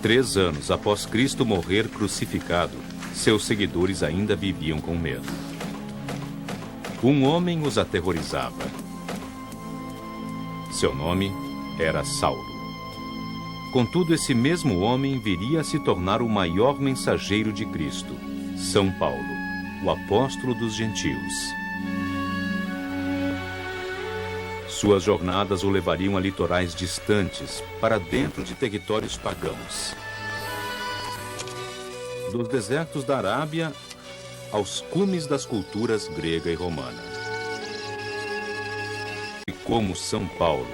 3 anos após Cristo morrer crucificado, seus seguidores ainda viviam com medo. Um homem os aterrorizava. Seu nome era Saulo. Contudo, esse mesmo homem viria a se tornar o maior mensageiro de Cristo, São Paulo, o apóstolo dos gentios. Suas jornadas o levariam a litorais distantes, para dentro de territórios pagãos. Dos desertos da Arábia aos cumes das culturas grega e romana. E como São Paulo,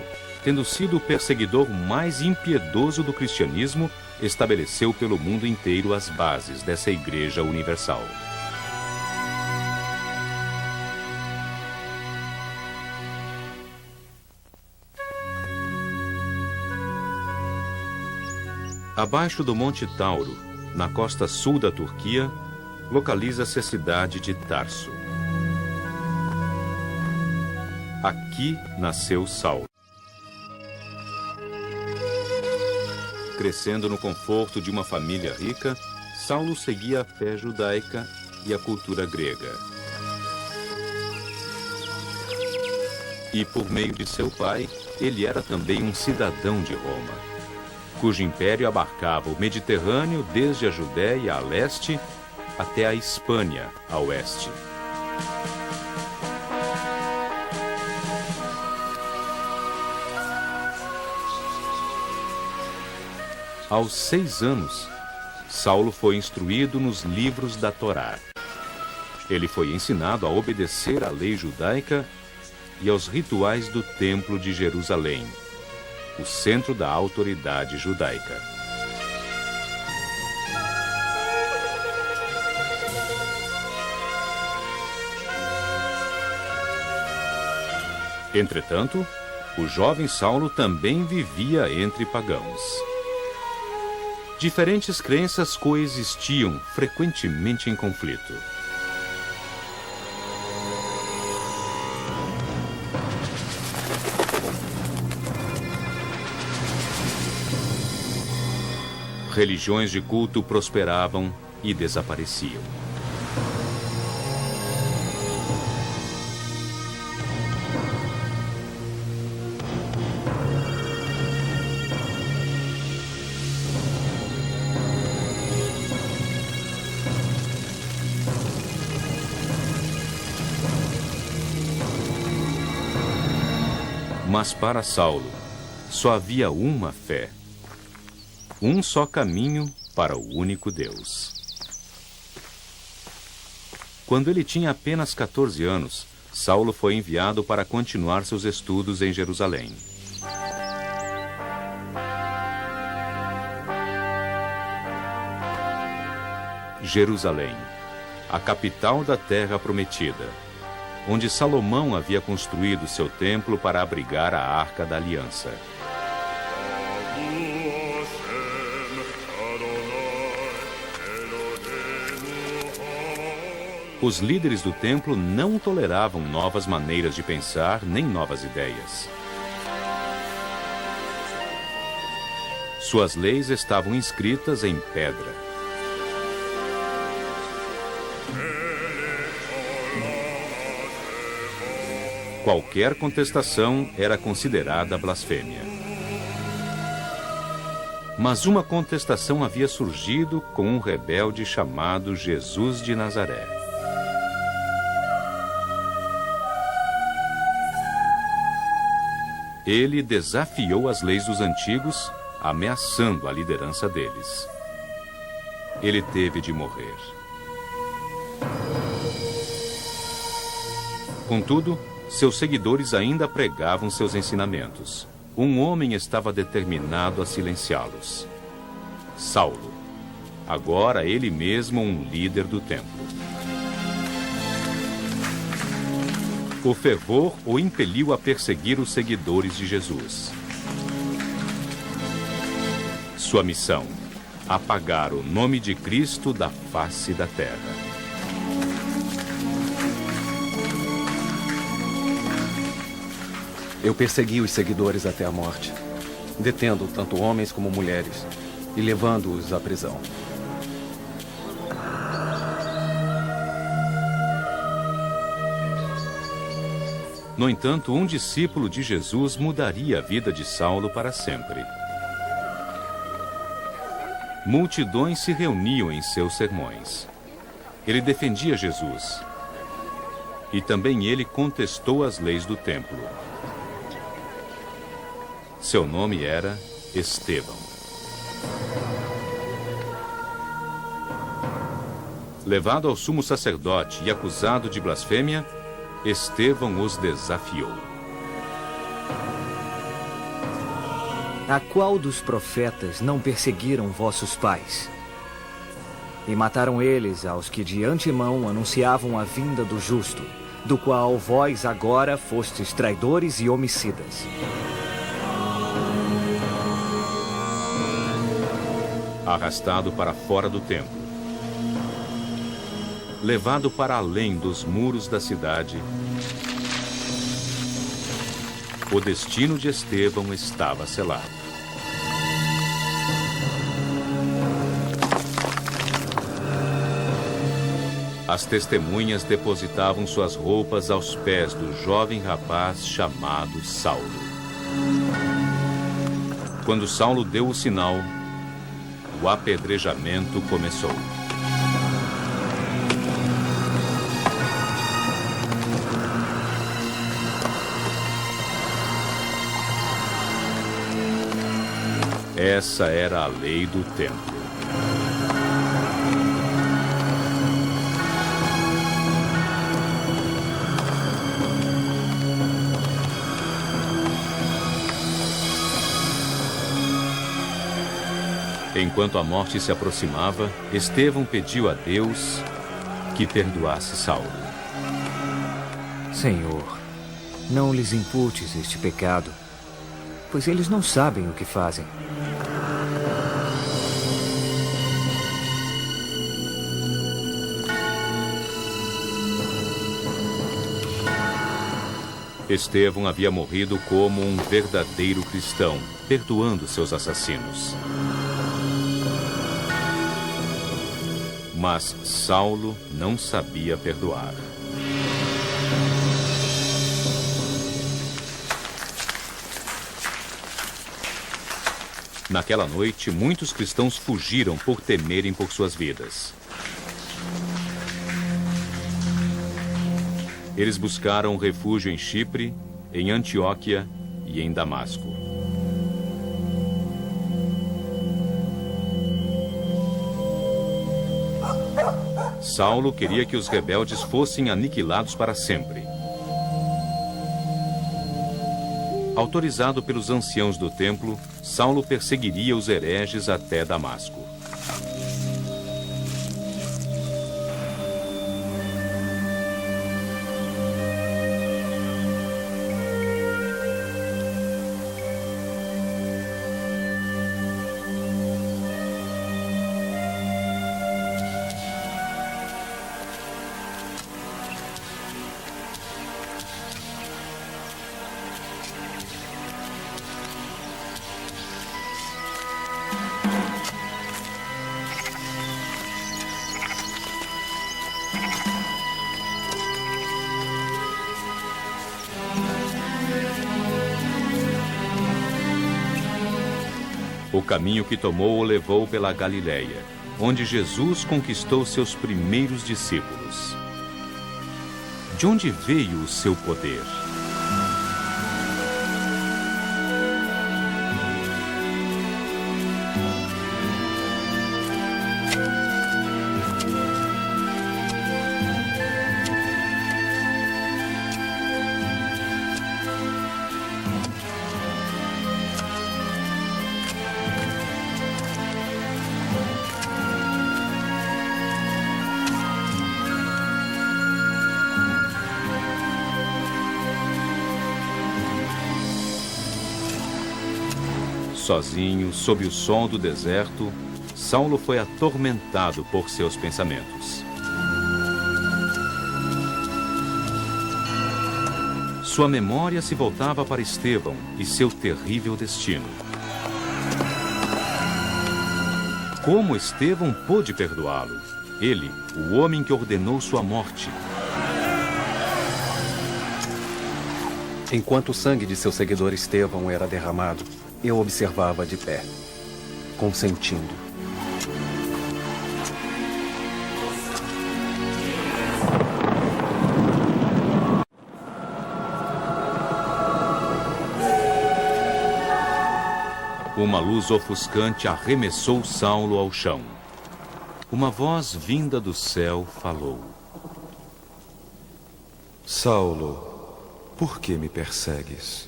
tendo sido o perseguidor mais impiedoso do cristianismo, estabeleceu pelo mundo inteiro as bases dessa Igreja Universal. Abaixo do Monte Tauro, na costa sul da Turquia, localiza-se a cidade de Tarso. Aqui nasceu Saulo. Crescendo no conforto de uma família rica, Saulo seguia a fé judaica e a cultura grega. E por meio de seu pai, ele era também um cidadão de Roma, cujo império abarcava o Mediterrâneo desde a Judéia a leste até a Hispânia a oeste. Aos 6 anos, Saulo foi instruído nos livros da Torá. Ele foi ensinado a obedecer à lei judaica e aos rituais do Templo de Jerusalém, o centro da autoridade judaica. Entretanto, o jovem Saulo também vivia entre pagãos. Diferentes crenças coexistiam frequentemente em conflito. Religiões de culto prosperavam e desapareciam. Mas para Saulo, só havia uma fé, um só caminho para o único Deus. Quando ele tinha apenas 14 anos, Saulo foi enviado para continuar seus estudos em Jerusalém. Jerusalém, a capital da Terra Prometida, onde Salomão havia construído seu templo para abrigar a Arca da Aliança. Os líderes do templo não toleravam novas maneiras de pensar nem novas ideias. Suas leis estavam inscritas em pedra. Qualquer contestação era considerada blasfêmia. Mas uma contestação havia surgido com um rebelde chamado Jesus de Nazaré. Ele desafiou as leis dos antigos, ameaçando a liderança deles. Ele teve de morrer. Contudo, seus seguidores ainda pregavam seus ensinamentos. Um homem estava determinado a silenciá-los. Saulo, agora ele mesmo um líder do templo. O fervor o impeliu a perseguir os seguidores de Jesus. Sua missão: apagar o nome de Cristo da face da terra. Eu persegui os seguidores até a morte, detendo tanto homens como mulheres, e levando-os à prisão. No entanto, um discípulo de Jesus mudaria a vida de Saulo para sempre. Multidões se reuniam em seus sermões. Ele defendia Jesus. E também ele contestou as leis do templo. Seu nome era Estevão. Levado ao sumo sacerdote e acusado de blasfêmia, Estevão os desafiou. A qual dos profetas não perseguiram vossos pais? E mataram eles aos que de antemão anunciavam a vinda do justo, do qual vós agora fostes traidores e homicidas. Arrastado para fora do templo, levado para além dos muros da cidade, o destino de Estevão estava selado. As testemunhas depositavam suas roupas aos pés do jovem rapaz chamado Saulo. Quando Saulo deu o sinal, o apedrejamento começou. Essa era a lei do templo. Enquanto a morte se aproximava, Estevão pediu a Deus que perdoasse Saulo. Senhor, não lhes imputes este pecado, pois eles não sabem o que fazem. Estevão havia morrido como um verdadeiro cristão, perdoando seus assassinos. Mas Saulo não sabia perdoar. Naquela noite, muitos cristãos fugiram por temerem por suas vidas. Eles buscaram refúgio em Chipre, em Antioquia e em Damasco. Saulo queria que os rebeldes fossem aniquilados para sempre. Autorizado pelos anciãos do templo, Saulo perseguiria os hereges até Damasco. O caminho que tomou o levou pela Galileia, onde Jesus conquistou seus primeiros discípulos. De onde veio o seu poder? Sozinho, sob o sol do deserto, Saulo foi atormentado por seus pensamentos. Sua memória se voltava para Estevão e seu terrível destino. Como Estevão pôde perdoá-lo? Ele, o homem que ordenou sua morte. Enquanto o sangue de seu seguidor Estevão era derramado, eu observava de pé, consentindo. Uma luz ofuscante arremessou Saulo ao chão. Uma voz vinda do céu falou: Saulo, por que me persegues?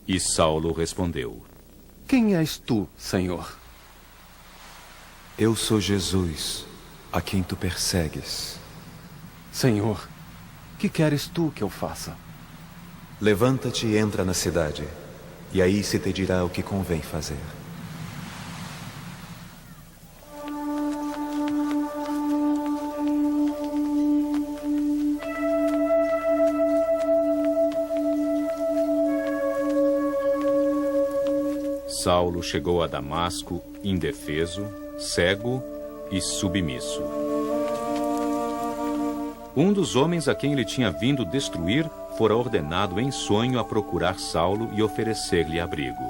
E Saulo respondeu: Quem és tu, Senhor? Eu sou Jesus, a quem tu persegues. Senhor, que queres tu que eu faça? Levanta-te e entra na cidade, e aí se te dirá o que convém fazer. Saulo chegou a Damasco indefeso, cego e submisso. Um dos homens a quem ele tinha vindo destruir fora ordenado em sonho a procurar Saulo e oferecer-lhe abrigo.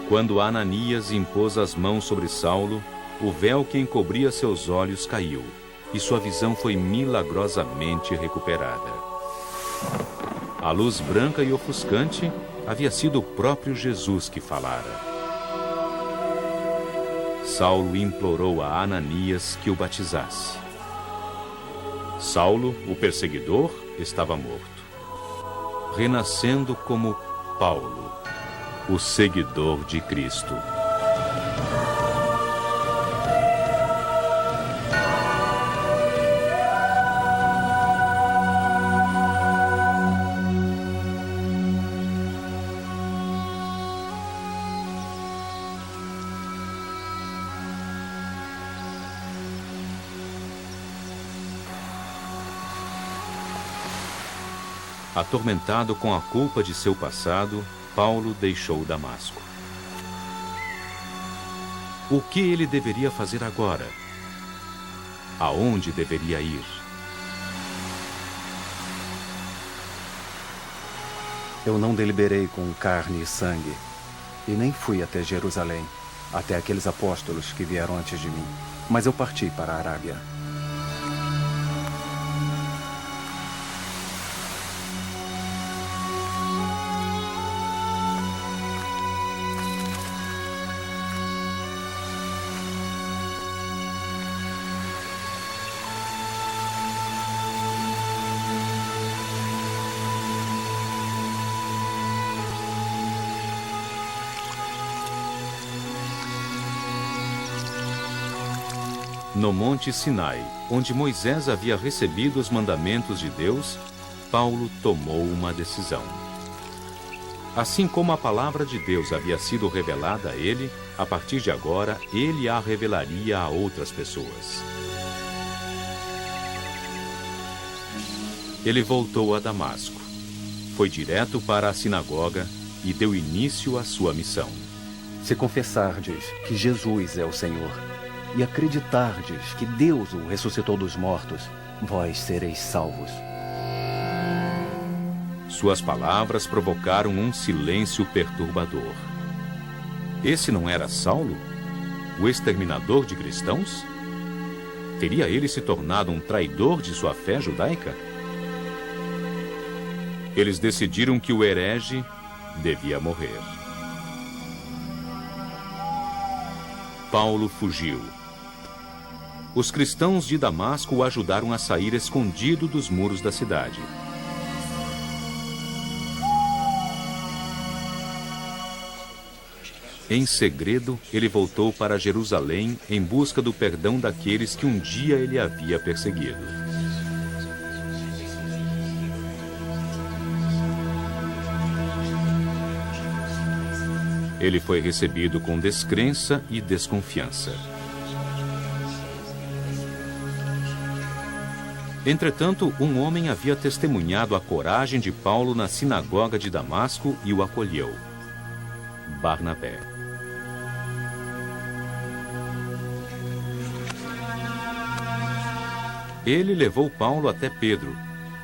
Quando Ananias impôs as mãos sobre Saulo, o véu que encobria seus olhos caiu, e sua visão foi milagrosamente recuperada. A luz branca e ofuscante havia sido o próprio Jesus que falara. Saulo implorou a Ananias que o batizasse. Saulo, o perseguidor, estava morto, renascendo como Paulo, o seguidor de Cristo. Atormentado com a culpa de seu passado, Paulo deixou Damasco. O que ele deveria fazer agora? Aonde deveria ir? Eu não deliberei com carne e sangue, e nem fui até Jerusalém, até aqueles apóstolos que vieram antes de mim, mas eu parti para a Arábia. No Monte Sinai, onde Moisés havia recebido os mandamentos de Deus, Paulo tomou uma decisão. Assim como a palavra de Deus havia sido revelada a ele, a partir de agora, ele a revelaria a outras pessoas. Ele voltou a Damasco, foi direto para a sinagoga e deu início à sua missão. Se confessardes que Jesus é o Senhor, e acreditardes que Deus o ressuscitou dos mortos, vós sereis salvos. Suas palavras provocaram um silêncio perturbador. Esse não era Saulo, o exterminador de cristãos? Teria ele se tornado um traidor de sua fé judaica? Eles decidiram que o herege devia morrer. Paulo fugiu. Os cristãos de Damasco o ajudaram a sair escondido dos muros da cidade. Em segredo, ele voltou para Jerusalém em busca do perdão daqueles que um dia ele havia perseguido. Ele foi recebido com descrença e desconfiança. Entretanto, um homem havia testemunhado a coragem de Paulo na sinagoga de Damasco e o acolheu. Barnabé. Ele levou Paulo até Pedro,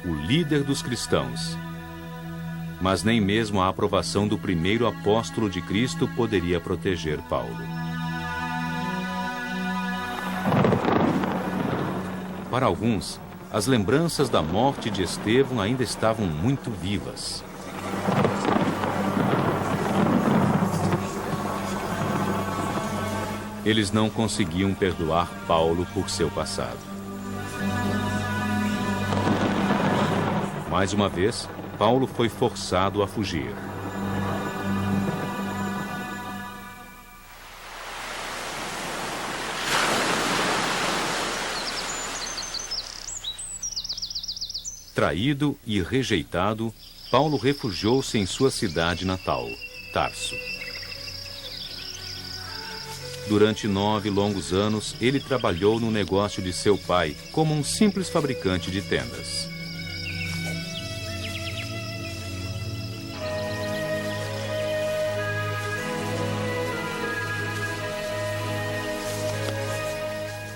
o líder dos cristãos. Mas nem mesmo a aprovação do primeiro apóstolo de Cristo poderia proteger Paulo. Para alguns, as lembranças da morte de Estevão ainda estavam muito vivas. Eles não conseguiam perdoar Paulo por seu passado. Mais uma vez, Paulo foi forçado a fugir. Traído e rejeitado, Paulo refugiou-se em sua cidade natal, Tarso. Durante 9 longos anos, ele trabalhou no negócio de seu pai como um simples fabricante de tendas.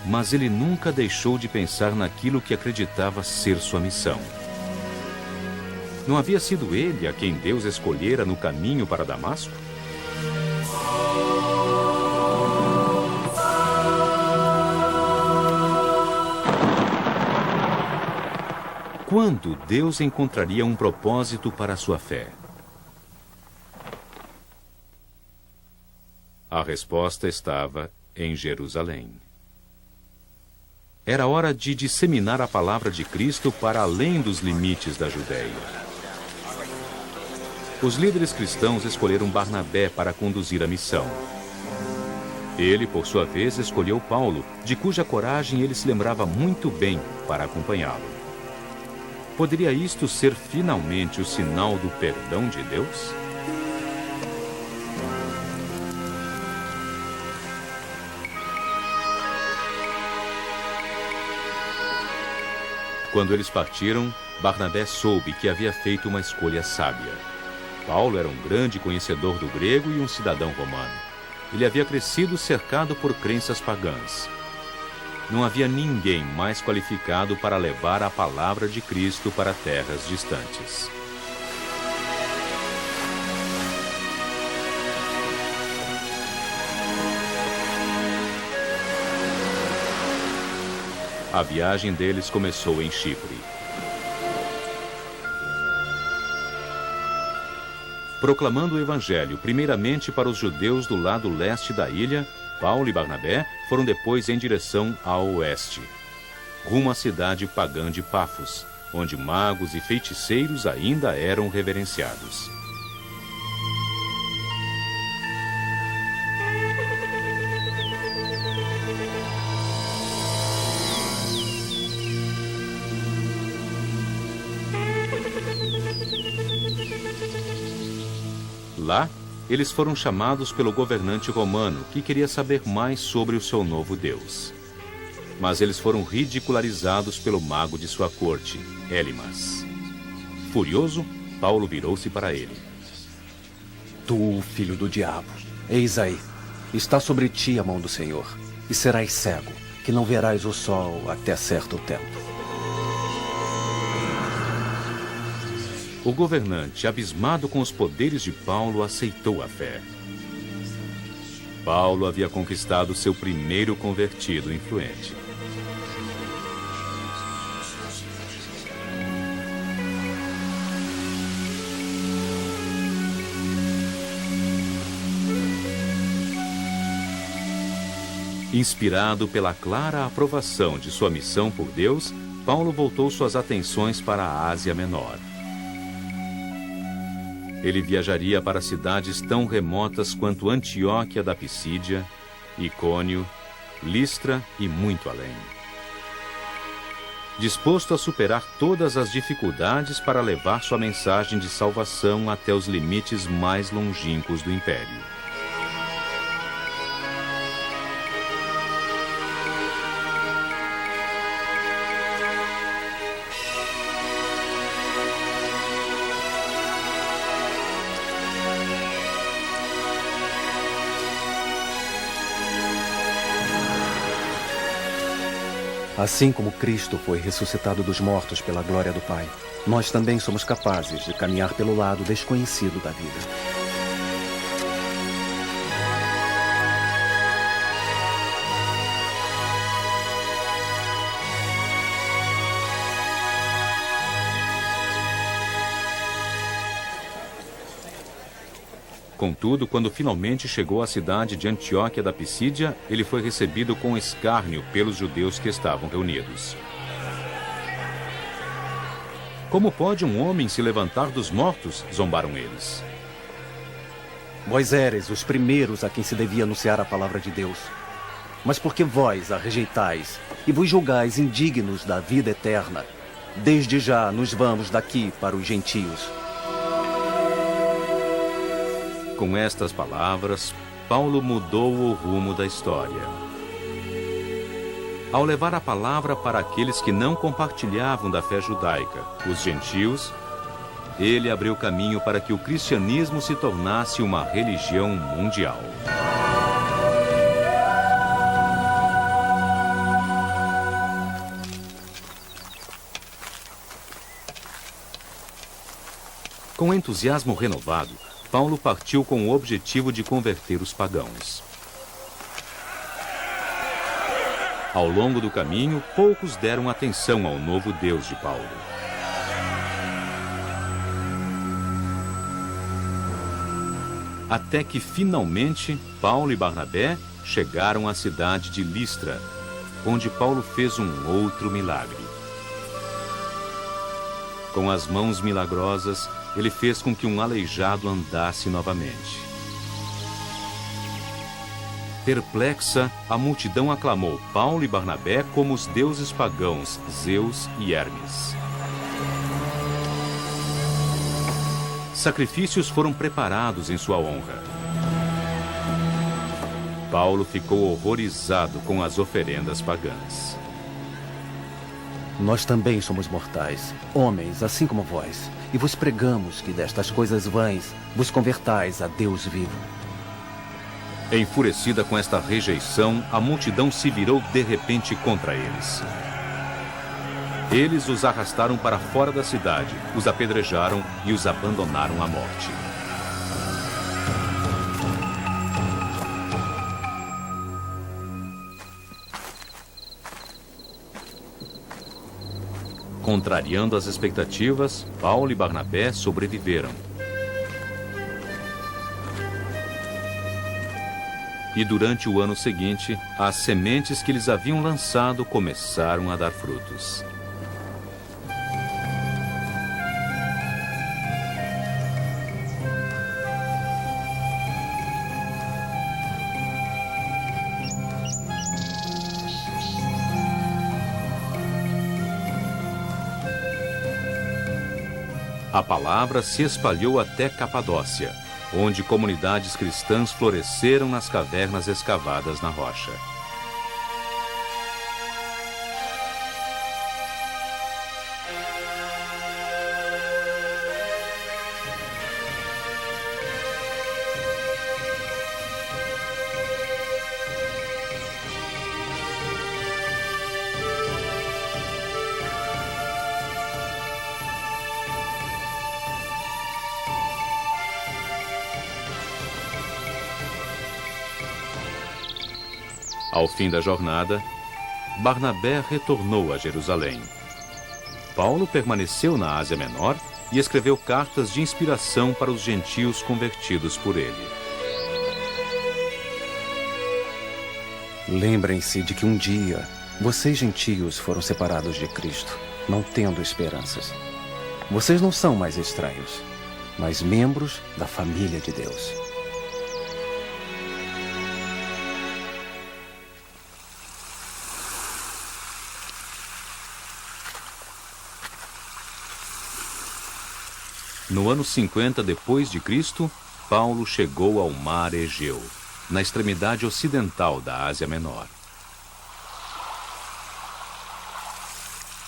Mas ele nunca deixou de pensar naquilo que acreditava ser sua missão. Não havia sido ele a quem Deus escolhera no caminho para Damasco? Quando Deus encontraria um propósito para a sua fé? A resposta estava em Jerusalém. Era hora de disseminar a palavra de Cristo para além dos limites da Judéia. Os líderes cristãos escolheram Barnabé para conduzir a missão. Ele, por sua vez, escolheu Paulo, de cuja coragem ele se lembrava muito bem, para acompanhá-lo. Poderia isto ser finalmente o sinal do perdão de Deus? Quando eles partiram, Barnabé soube que havia feito uma escolha sábia. Paulo era um grande conhecedor do grego e um cidadão romano. Ele havia crescido cercado por crenças pagãs. Não havia ninguém mais qualificado para levar a palavra de Cristo para terras distantes. A viagem deles começou em Chipre. Proclamando o Evangelho primeiramente para os judeus do lado leste da ilha, Paulo e Barnabé foram depois em direção ao oeste, rumo à cidade pagã de Pafos, onde magos e feiticeiros ainda eram reverenciados. Lá, eles foram chamados pelo governante romano, que queria saber mais sobre o seu novo Deus. Mas eles foram ridicularizados pelo mago de sua corte, Elimas. Furioso, Paulo virou-se para ele. Tu, filho do diabo, eis aí, está sobre ti a mão do Senhor, e serás cego, que não verás o sol até certo tempo. O governante, abismado com os poderes de Paulo, aceitou a fé. Paulo havia conquistado seu primeiro convertido influente. Inspirado pela clara aprovação de sua missão por Deus, Paulo voltou suas atenções para a Ásia Menor. Ele viajaria para cidades tão remotas quanto Antioquia da Pisídia, Icônio, Listra e muito além. Disposto a superar todas as dificuldades para levar sua mensagem de salvação até os limites mais longínquos do império. Assim como Cristo foi ressuscitado dos mortos pela glória do Pai, nós também somos capazes de caminhar pelo lado desconhecido da vida. Contudo, quando finalmente chegou à cidade de Antioquia da Pisídia, ele foi recebido com escárnio pelos judeus que estavam reunidos. Como pode um homem se levantar dos mortos? Zombaram eles. Vós éreis os primeiros a quem se devia anunciar a palavra de Deus. Mas porque vós a rejeitais e vos julgais indignos da vida eterna, desde já nos vamos daqui para os gentios. Com estas palavras, Paulo mudou o rumo da história. Ao levar a palavra para aqueles que não compartilhavam da fé judaica, os gentios, ele abriu caminho para que o cristianismo se tornasse uma religião mundial. Com entusiasmo renovado, Paulo partiu com o objetivo de converter os pagãos. Ao longo do caminho, poucos deram atenção ao novo Deus de Paulo. Até que, finalmente, Paulo e Barnabé chegaram à cidade de Listra, onde Paulo fez um outro milagre. Com as mãos milagrosas, ele fez com que um aleijado andasse novamente. Perplexa, a multidão aclamou Paulo e Barnabé como os deuses pagãos Zeus e Hermes. Sacrifícios foram preparados em sua honra. Paulo ficou horrorizado com as oferendas pagãs. Nós também somos mortais, homens assim como vós, e vos pregamos que destas coisas vãs vos convertais a Deus vivo. Enfurecida com esta rejeição, a multidão se virou de repente contra eles. Eles os arrastaram para fora da cidade, os apedrejaram e os abandonaram à morte. Contrariando as expectativas, Paulo e Barnabé sobreviveram. E durante o ano seguinte, as sementes que eles haviam lançado começaram a dar frutos. A palavra se espalhou até Capadócia, onde comunidades cristãs floresceram nas cavernas escavadas na rocha. Ao fim da jornada, Barnabé retornou a Jerusalém. Paulo permaneceu na Ásia Menor e escreveu cartas de inspiração para os gentios convertidos por ele. Lembrem-se de que um dia vocês gentios foram separados de Cristo, não tendo esperanças. Vocês não são mais estranhos, mas membros da família de Deus. No ano 50 depois de Cristo, Paulo chegou ao mar Egeu, na extremidade ocidental da Ásia Menor.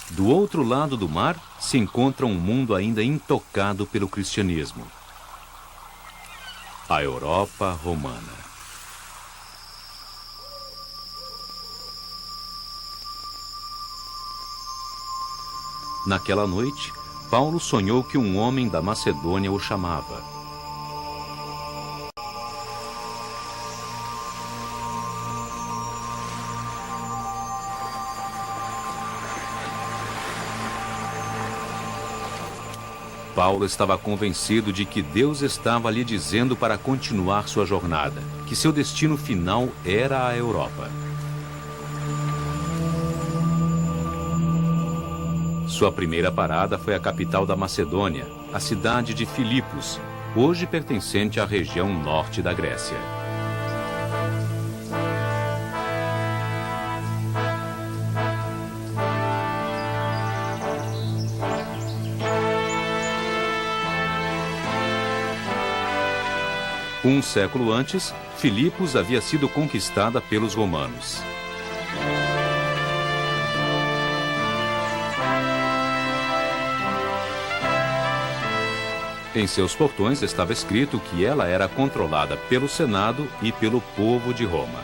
Do outro lado do mar se encontra um mundo ainda intocado pelo cristianismo: a Europa romana. Naquela noite, Paulo sonhou que um homem da Macedônia o chamava. Paulo estava convencido de que Deus estava lhe dizendo para continuar sua jornada, que seu destino final era a Europa. Sua primeira parada foi a capital da Macedônia, a cidade de Filipos, hoje pertencente à região norte da Grécia. Um século antes, Filipos havia sido conquistada pelos romanos. Em seus portões estava escrito que ela era controlada pelo Senado e pelo povo de Roma.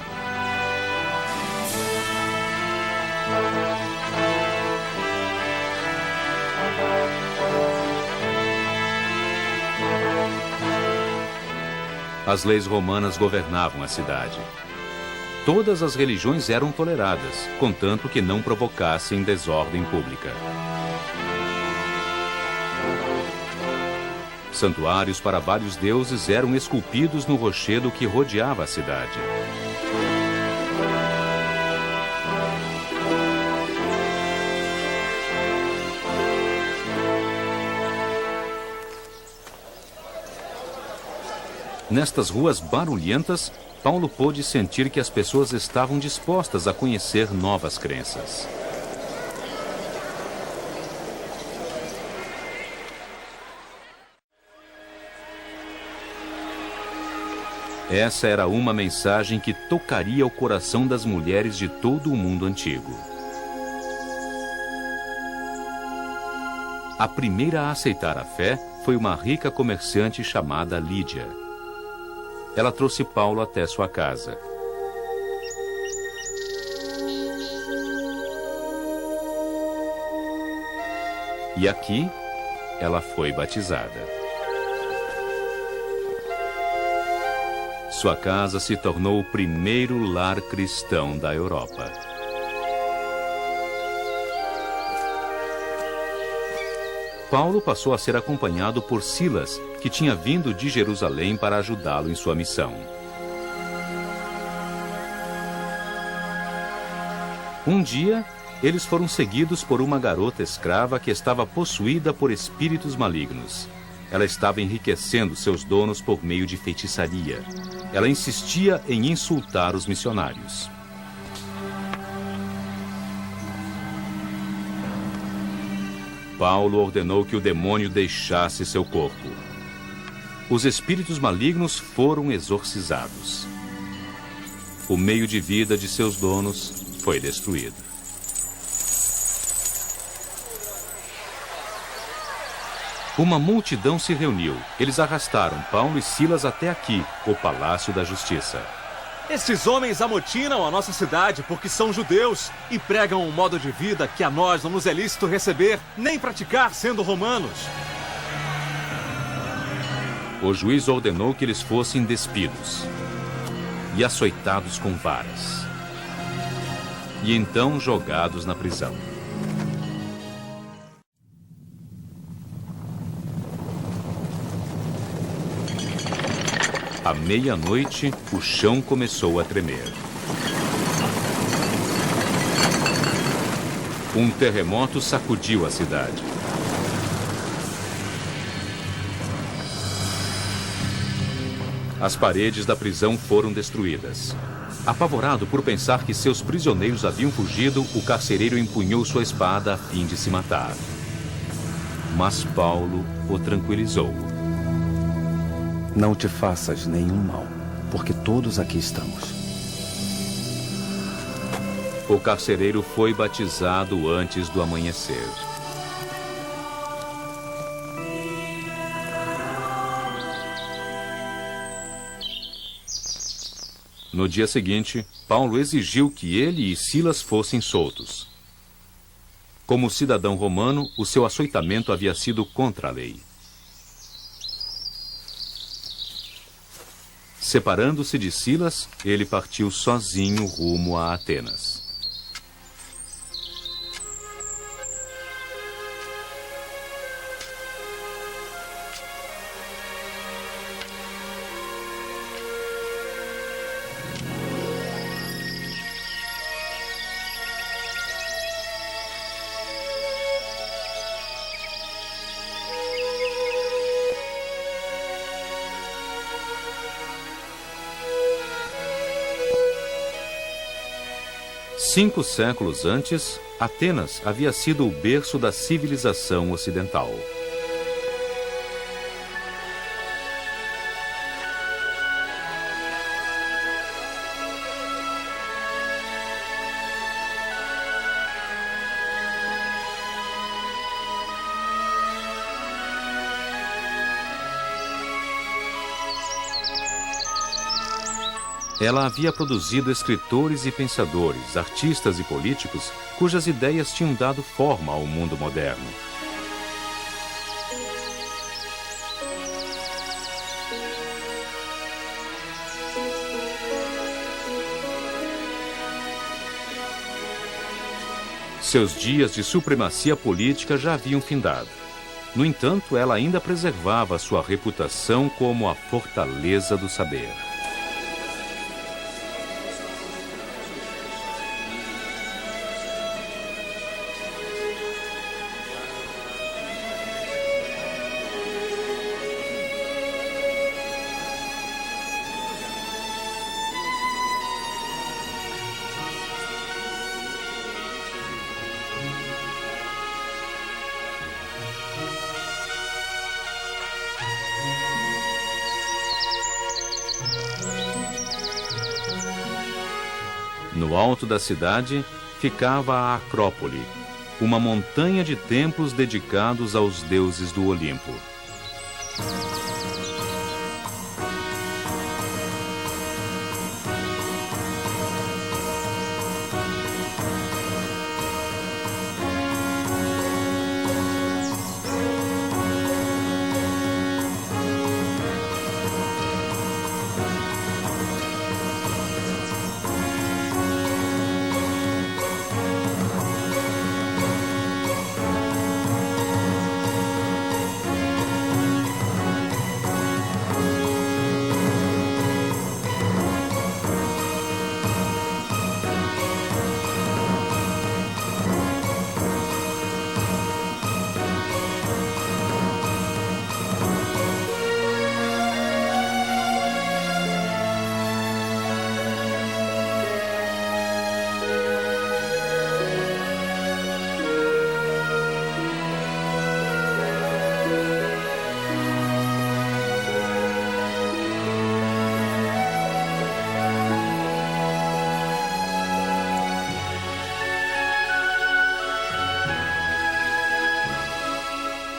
As leis romanas governavam a cidade. Todas as religiões eram toleradas, contanto que não provocassem desordem pública. Santuários para vários deuses eram esculpidos no rochedo que rodeava a cidade. Nestas ruas barulhentas, Paulo pôde sentir que as pessoas estavam dispostas a conhecer novas crenças. Essa era uma mensagem que tocaria o coração das mulheres de todo o mundo antigo. A primeira a aceitar a fé foi uma rica comerciante chamada Lídia. Ela trouxe Paulo até sua casa. E aqui, ela foi batizada. Sua casa se tornou o primeiro lar cristão da Europa. Paulo passou a ser acompanhado por Silas, que tinha vindo de Jerusalém para ajudá-lo em sua missão. Um dia, eles foram seguidos por uma garota escrava que estava possuída por espíritos malignos. Ela estava enriquecendo seus donos por meio de feitiçaria. Ela insistia em insultar os missionários. Paulo ordenou que o demônio deixasse seu corpo. Os espíritos malignos foram exorcizados. O meio de vida de seus donos foi destruído. Uma multidão se reuniu. Eles arrastaram Paulo e Silas até aqui, o Palácio da Justiça. Estes homens amotinam a nossa cidade porque são judeus e pregam um modo de vida que a nós não nos é lícito receber nem praticar sendo romanos. O juiz ordenou que eles fossem despidos e açoitados com varas, e então jogados na prisão. À meia-noite, o chão começou a tremer. Um terremoto sacudiu a cidade. As paredes da prisão foram destruídas. Apavorado por pensar que seus prisioneiros haviam fugido, o carcereiro empunhou sua espada a fim de se matar. Mas Paulo o tranquilizou. Não te faças nenhum mal, porque todos aqui estamos. O carcereiro foi batizado antes do amanhecer. No dia seguinte, Paulo exigiu que ele e Silas fossem soltos. Como cidadão romano, o seu açoitamento havia sido contra a lei. Separando-se de Silas, ele partiu sozinho rumo a Atenas. Cinco séculos antes, Atenas havia sido o berço da civilização ocidental. Ela havia produzido escritores e pensadores, artistas e políticos cujas ideias tinham dado forma ao mundo moderno. Seus dias de supremacia política já haviam findado. No entanto, ela ainda preservava sua reputação como a fortaleza do saber. No alto da cidade ficava a Acrópole, uma montanha de templos dedicados aos deuses do Olimpo.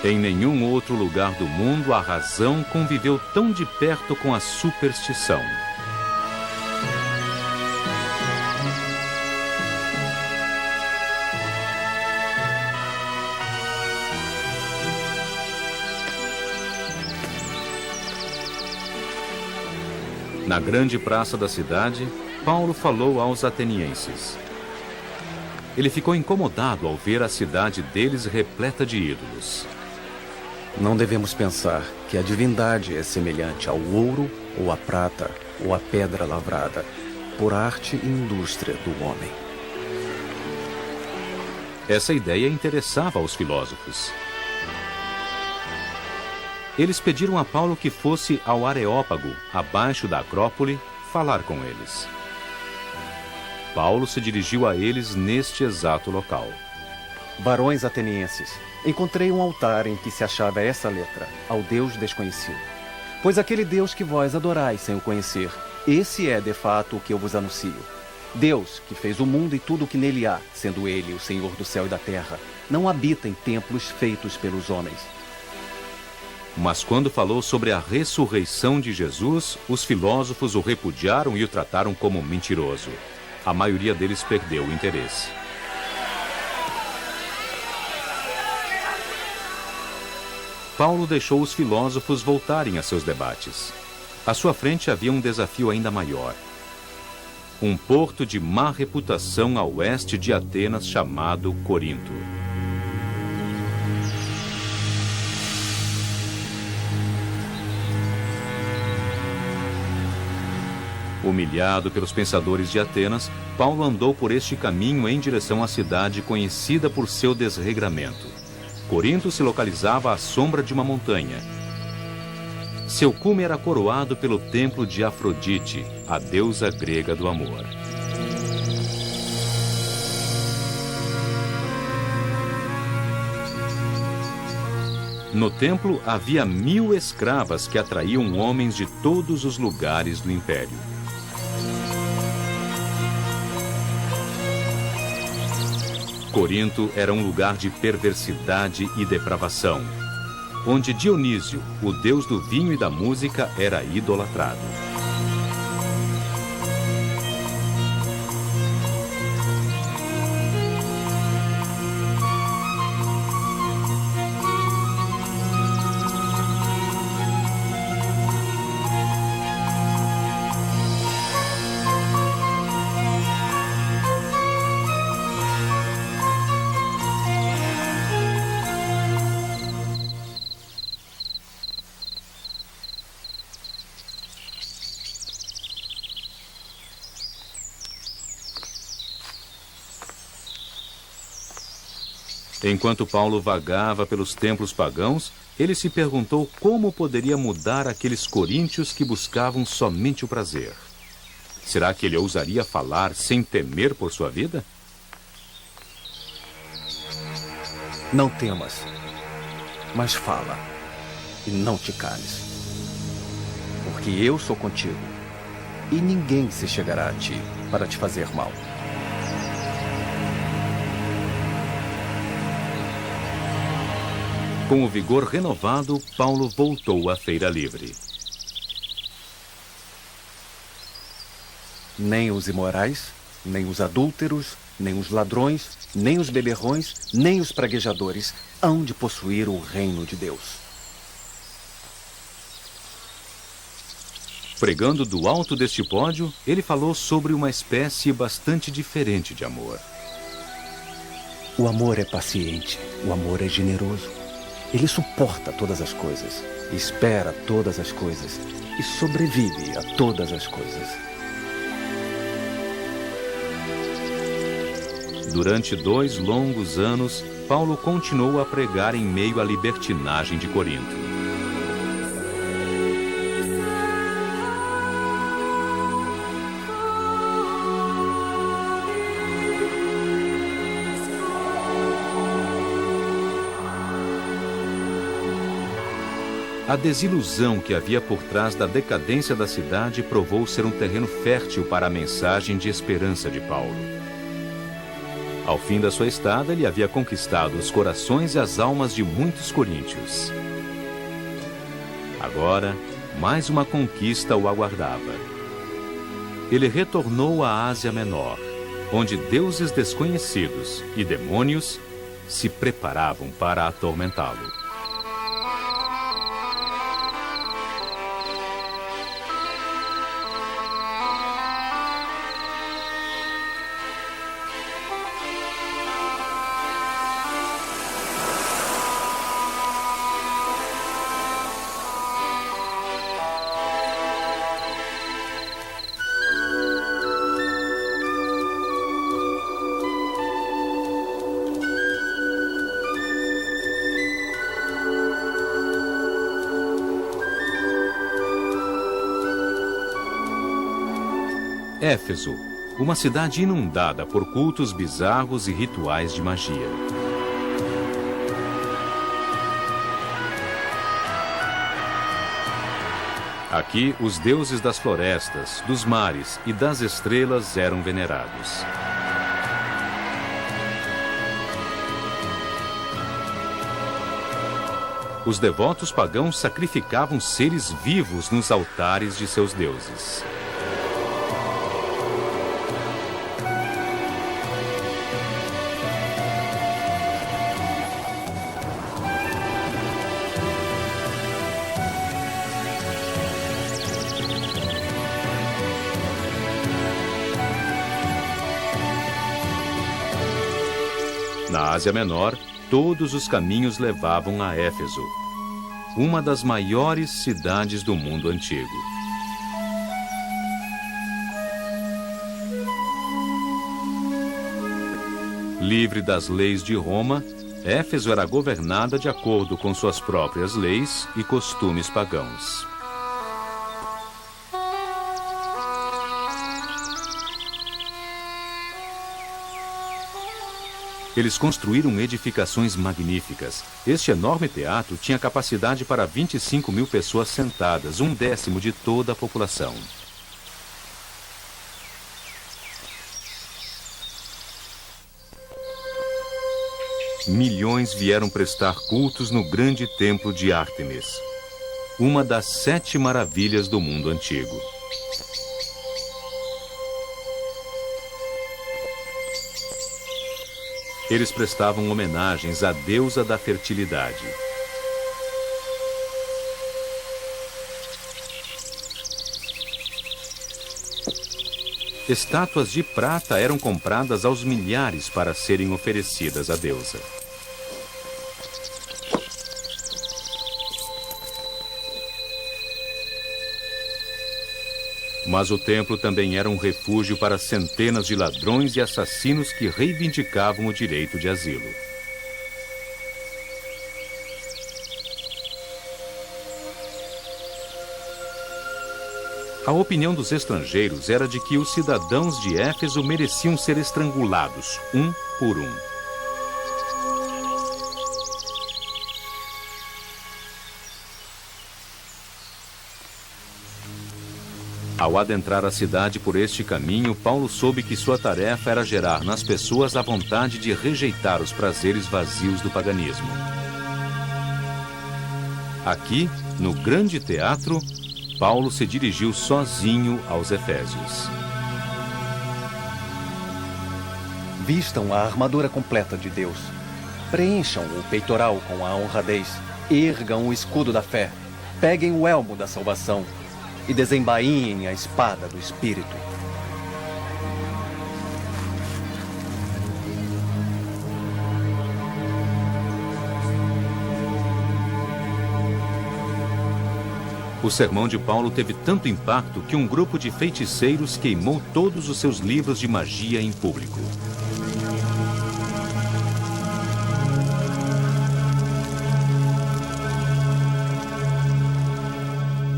Em nenhum outro lugar do mundo a razão conviveu tão de perto com a superstição. Na grande praça da cidade, Paulo falou aos atenienses. Ele ficou incomodado ao ver a cidade deles repleta de ídolos. Não devemos pensar que a divindade é semelhante ao ouro, ou à prata, ou à pedra lavrada, por arte e indústria do homem. Essa ideia interessava aos filósofos. Eles pediram a Paulo que fosse ao Areópago, abaixo da Acrópole, falar com eles. Paulo se dirigiu a eles neste exato local. Barões atenienses, encontrei um altar em que se achava essa letra, ao Deus desconhecido. Pois aquele Deus que vós adorais sem o conhecer, esse é de fato o que eu vos anuncio. Deus, que fez o mundo e tudo o que nele há, sendo ele o Senhor do céu e da terra, não habita em templos feitos pelos homens. Mas quando falou sobre a ressurreição de Jesus, os filósofos o repudiaram e o trataram como mentiroso. A maioria deles perdeu o interesse. Paulo deixou os filósofos voltarem a seus debates. À sua frente havia um desafio ainda maior. Um porto de má reputação a oeste de Atenas chamado Corinto. Humilhado pelos pensadores de Atenas, Paulo andou por este caminho em direção à cidade conhecida por seu desregramento. Corinto se localizava à sombra de uma montanha. Seu cume era coroado pelo templo de Afrodite, a deusa grega do amor. No templo havia 1000 escravas que atraíam homens de todos os lugares do império. Corinto era um lugar de perversidade e depravação, onde Dionísio, o deus do vinho e da música, era idolatrado. Enquanto Paulo vagava pelos templos pagãos, ele se perguntou como poderia mudar aqueles coríntios que buscavam somente o prazer. Será que ele ousaria falar sem temer por sua vida? Não temas, mas fala, e não te cales. Porque eu sou contigo, e ninguém se chegará a ti para te fazer mal. Com o vigor renovado, Paulo voltou à feira livre. Nem os imorais, nem os adúlteros, nem os ladrões, nem os beberrões, nem os praguejadores hão de possuir o reino de Deus. Pregando do alto deste pódio, ele falou sobre uma espécie bastante diferente de amor. O amor é paciente, o amor é generoso. Ele suporta todas as coisas, espera todas as coisas e sobrevive a todas as coisas. Durante 2 longos anos, Paulo continuou a pregar em meio à libertinagem de Corinto. A desilusão que havia por trás da decadência da cidade provou ser um terreno fértil para a mensagem de esperança de Paulo. Ao fim da sua estada, ele havia conquistado os corações e as almas de muitos coríntios. Agora, mais uma conquista o aguardava. Ele retornou à Ásia Menor, onde deuses desconhecidos e demônios se preparavam para atormentá-lo. Éfeso, uma cidade inundada por cultos bizarros e rituais de magia. Aqui, os deuses das florestas, dos mares e das estrelas eram venerados. Os devotos pagãos sacrificavam seres vivos nos altares de seus deuses. Na Ásia Menor, todos os caminhos levavam a Éfeso, uma das maiores cidades do mundo antigo. Livre das leis de Roma, Éfeso era governada de acordo com suas próprias leis e costumes pagãos. Eles construíram edificações magníficas. Este enorme teatro tinha capacidade para 25.000 pessoas sentadas, 1/10 de toda a população. Milhões vieram prestar cultos no grande templo de Ártemis, uma das 7 maravilhas do mundo antigo. Eles prestavam homenagens à deusa da fertilidade. Estátuas de prata eram compradas aos milhares para serem oferecidas à deusa. Mas o templo também era um refúgio para centenas de ladrões e assassinos que reivindicavam o direito de asilo. A opinião dos estrangeiros era de que os cidadãos de Éfeso mereciam ser estrangulados, um por um. Ao adentrar a cidade por este caminho, Paulo soube que sua tarefa era gerar nas pessoas a vontade de rejeitar os prazeres vazios do paganismo. Aqui, no grande teatro, Paulo se dirigiu sozinho aos Efésios. Vistam a armadura completa de Deus. Preencham o peitoral com a honradez. Ergam o escudo da fé. Peguem o elmo da salvação. E desembainhem a espada do Espírito. O sermão de Paulo teve tanto impacto que um grupo de feiticeiros queimou todos os seus livros de magia em público.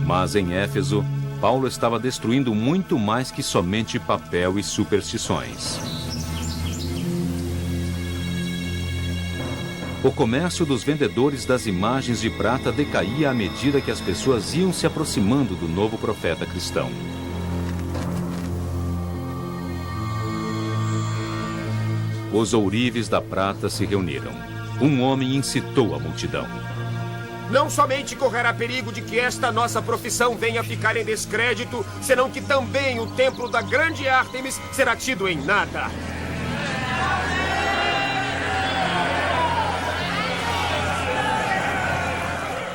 Mas em Éfeso, Paulo estava destruindo muito mais que somente papel e superstições. O comércio dos vendedores das imagens de prata decaía à medida que as pessoas iam se aproximando do novo profeta cristão. Os ourives da prata se reuniram. Um homem incitou a multidão. Não somente correrá perigo de que esta nossa profissão venha a ficar em descrédito, senão que também o templo da grande Ártemis será tido em nada.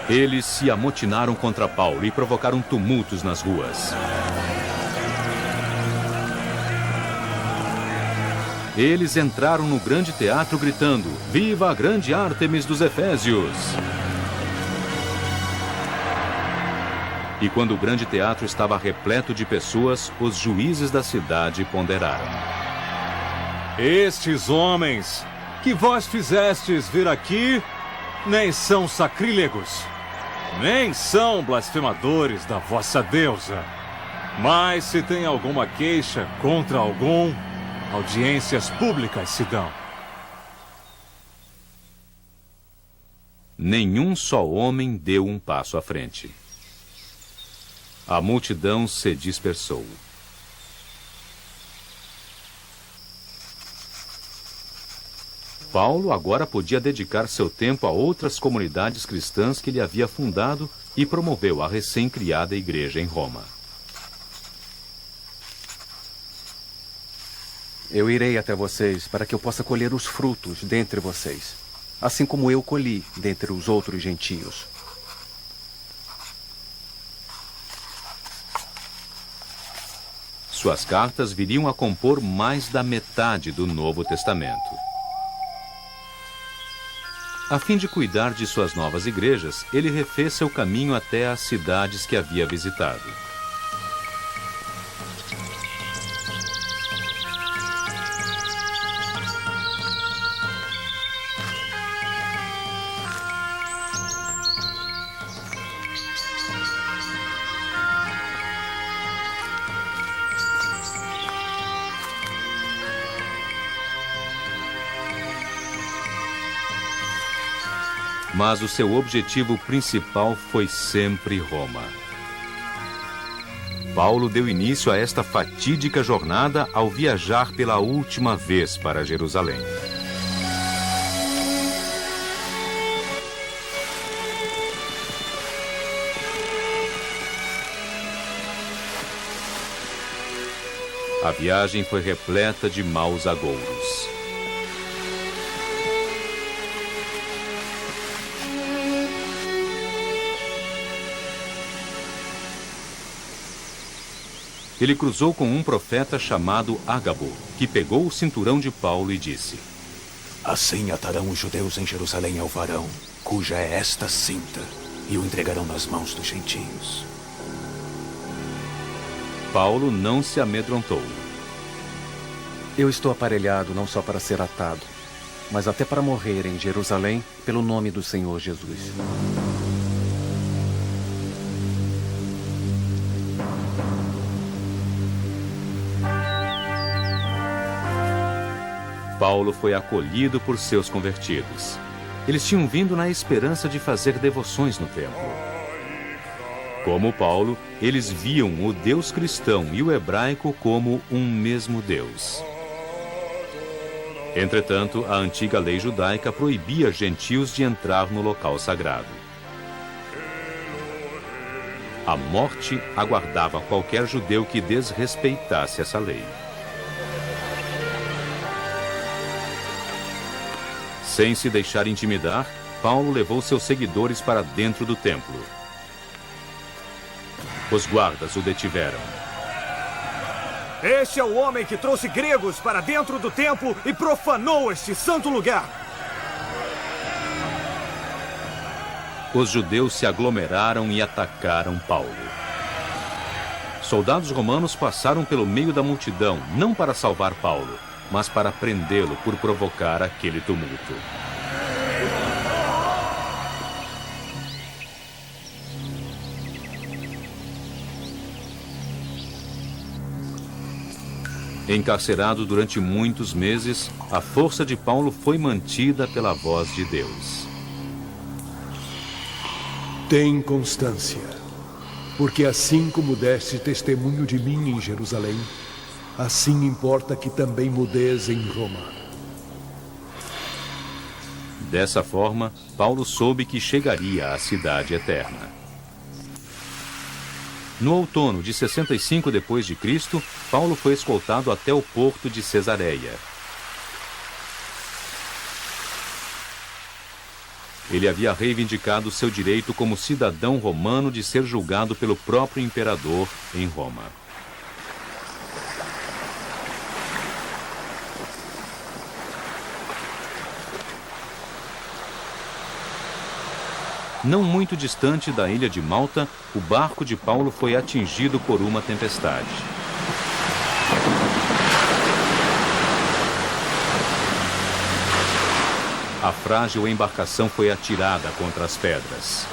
Eles se amotinaram contra Paulo e provocaram tumultos nas ruas. Eles entraram no grande teatro gritando: "Viva a grande Ártemis dos Efésios!" E quando o grande teatro estava repleto de pessoas, os juízes da cidade ponderaram: Estes homens que vós fizestes vir aqui nem são sacrílegos, nem são blasfemadores da vossa deusa. Mas se tem alguma queixa contra algum, audiências públicas se dão. Nenhum só homem deu um passo à frente. A multidão se dispersou. Paulo agora podia dedicar seu tempo a outras comunidades cristãs que ele havia fundado e promoveu a recém-criada igreja em Roma. Eu irei até vocês para que eu possa colher os frutos dentre vocês, assim como eu colhi dentre os outros gentios. Suas cartas viriam a compor mais da metade do Novo Testamento. A fim de cuidar de suas novas igrejas, ele refez seu caminho até as cidades que havia visitado. Mas o seu objetivo principal foi sempre Roma. Paulo deu início a esta fatídica jornada ao viajar pela última vez para Jerusalém. A viagem foi repleta de maus agouros. Ele cruzou com um profeta chamado Ágabo, que pegou o cinturão de Paulo e disse: Assim atarão os judeus em Jerusalém ao varão, cuja é esta cinta, e o entregarão nas mãos dos gentios. Paulo não se amedrontou. Eu estou aparelhado não só para ser atado, mas até para morrer em Jerusalém pelo nome do Senhor Jesus. Paulo foi acolhido por seus convertidos. Eles tinham vindo na esperança de fazer devoções no templo. Como Paulo, eles viam o Deus cristão e o hebraico como um mesmo Deus. Entretanto, a antiga lei judaica proibia gentios de entrar no local sagrado. A morte aguardava qualquer judeu que desrespeitasse essa lei. Sem se deixar intimidar, Paulo levou seus seguidores para dentro do templo. Os guardas o detiveram. Este é o homem que trouxe gregos para dentro do templo e profanou este santo lugar. Os judeus se aglomeraram e atacaram Paulo. Soldados romanos passaram pelo meio da multidão, não para salvar Paulo, mas para prendê-lo por provocar aquele tumulto. Encarcerado durante muitos meses, a força de Paulo foi mantida pela voz de Deus. Tem constância, porque assim como deste testemunho de mim em Jerusalém, assim importa que também mudes em Roma. Dessa forma, Paulo soube que chegaria à cidade eterna. No outono de 65 d.C., Paulo foi escoltado até o porto de Cesareia. Ele havia reivindicado seu direito como cidadão romano de ser julgado pelo próprio imperador em Roma. Não muito distante da ilha de Malta, o barco de Paulo foi atingido por uma tempestade. A frágil embarcação foi atirada contra as pedras.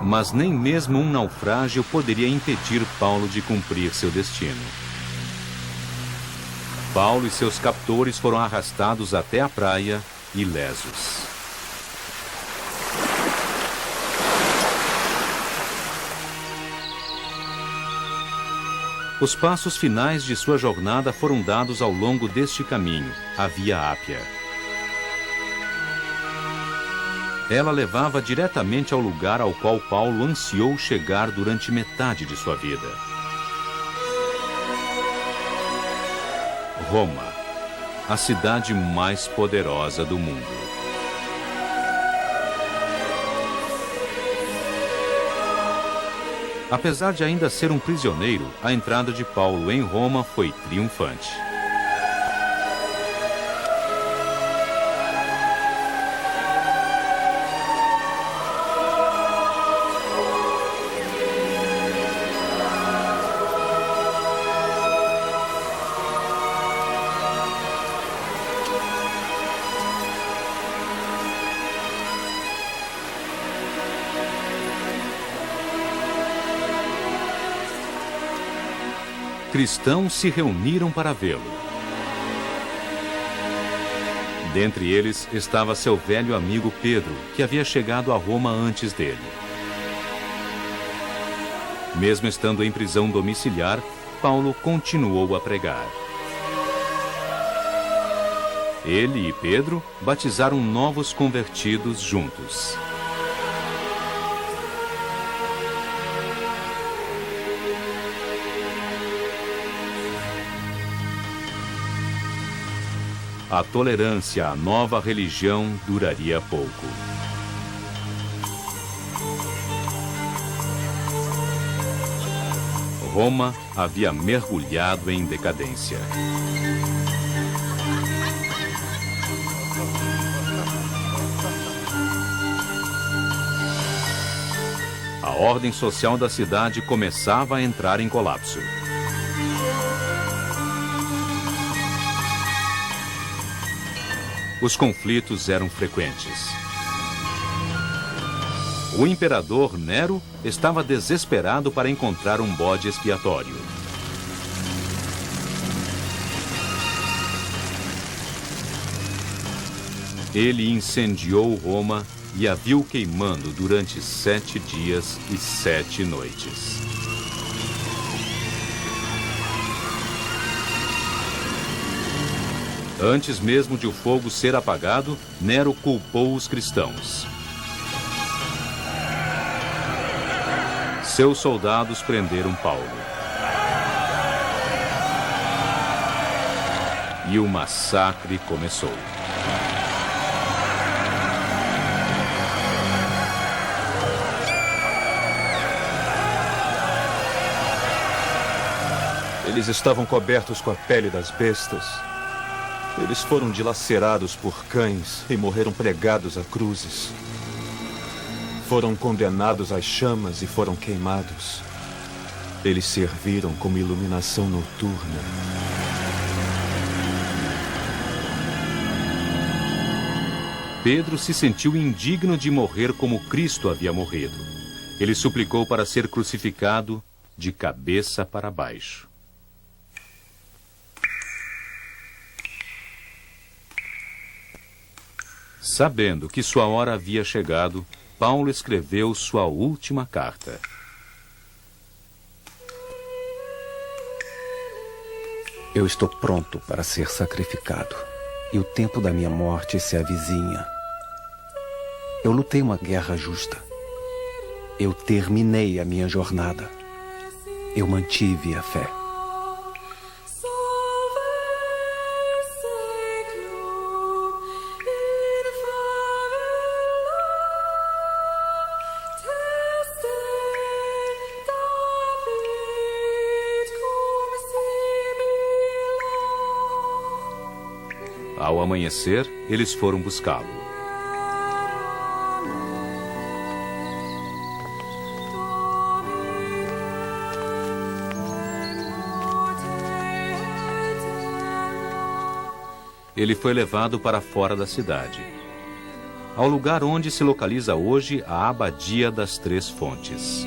Mas nem mesmo um naufrágio poderia impedir Paulo de cumprir seu destino. Paulo e seus captores foram arrastados até a praia, ilesos. Os passos finais de sua jornada foram dados ao longo deste caminho, a Via Ápia. Ela levava diretamente ao lugar ao qual Paulo ansiou chegar durante metade de sua vida. Roma, a cidade mais poderosa do mundo. Apesar de ainda ser um prisioneiro, a entrada de Paulo em Roma foi triunfante. Cristãos se reuniram para vê-lo. Dentre eles estava seu velho amigo Pedro, que havia chegado a Roma antes dele. Mesmo estando em prisão domiciliar, Paulo continuou a pregar. Ele e Pedro batizaram novos convertidos juntos. A tolerância à nova religião duraria pouco. Roma havia mergulhado em decadência. A ordem social da cidade começava a entrar em colapso. Os conflitos eram frequentes. O imperador Nero estava desesperado para encontrar um bode expiatório. Ele incendiou Roma e a viu queimando durante 7 dias e 7 noites. Antes mesmo de o fogo ser apagado, Nero culpou os cristãos. Seus soldados prenderam Paulo. E o massacre começou. Eles estavam cobertos com a pele das bestas. Eles foram dilacerados por cães e morreram pregados a cruzes. Foram condenados às chamas e foram queimados. Eles serviram como iluminação noturna. Pedro se sentiu indigno de morrer como Cristo havia morrido. Ele suplicou para ser crucificado de cabeça para baixo. Sabendo que sua hora havia chegado, Paulo escreveu sua última carta. Eu estou pronto para ser sacrificado, e o tempo da minha morte se avizinha. Eu lutei uma guerra justa. Eu terminei a minha jornada. Eu mantive a fé. Ao amanhecer, eles foram buscá-lo. Ele foi levado para fora da cidade, ao lugar onde se localiza hoje a Abadia das Três Fontes.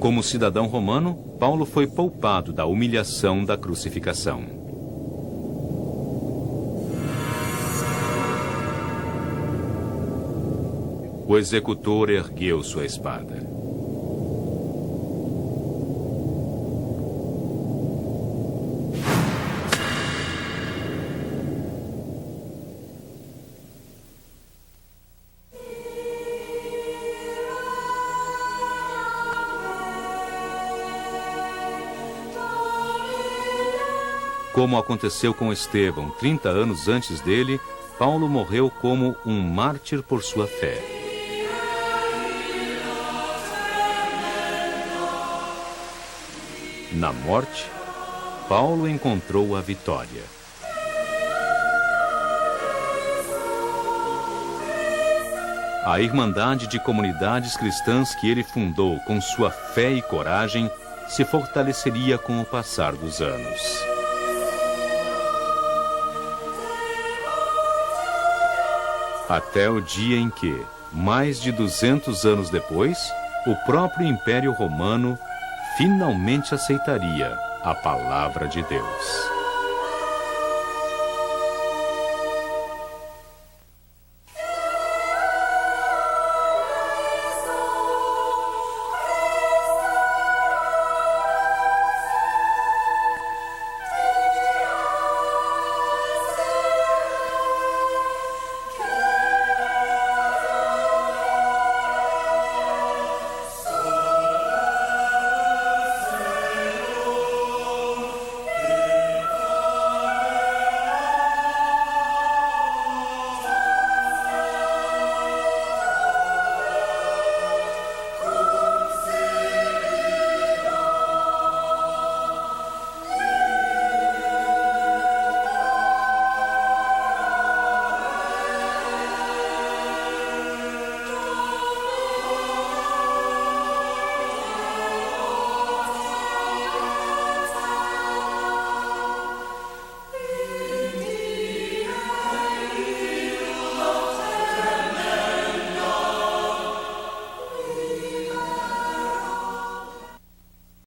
Como cidadão romano, Paulo foi poupado da humilhação da crucificação. O executor ergueu sua espada. Como aconteceu com Estevão, 30 anos antes dele, Paulo morreu como um mártir por sua fé. Na morte, Paulo encontrou a vitória. A irmandade de comunidades cristãs que ele fundou com sua fé e coragem se fortaleceria com o passar dos anos. Até o dia em que, mais de 200 anos depois, o próprio Império Romano finalmente aceitaria a palavra de Deus.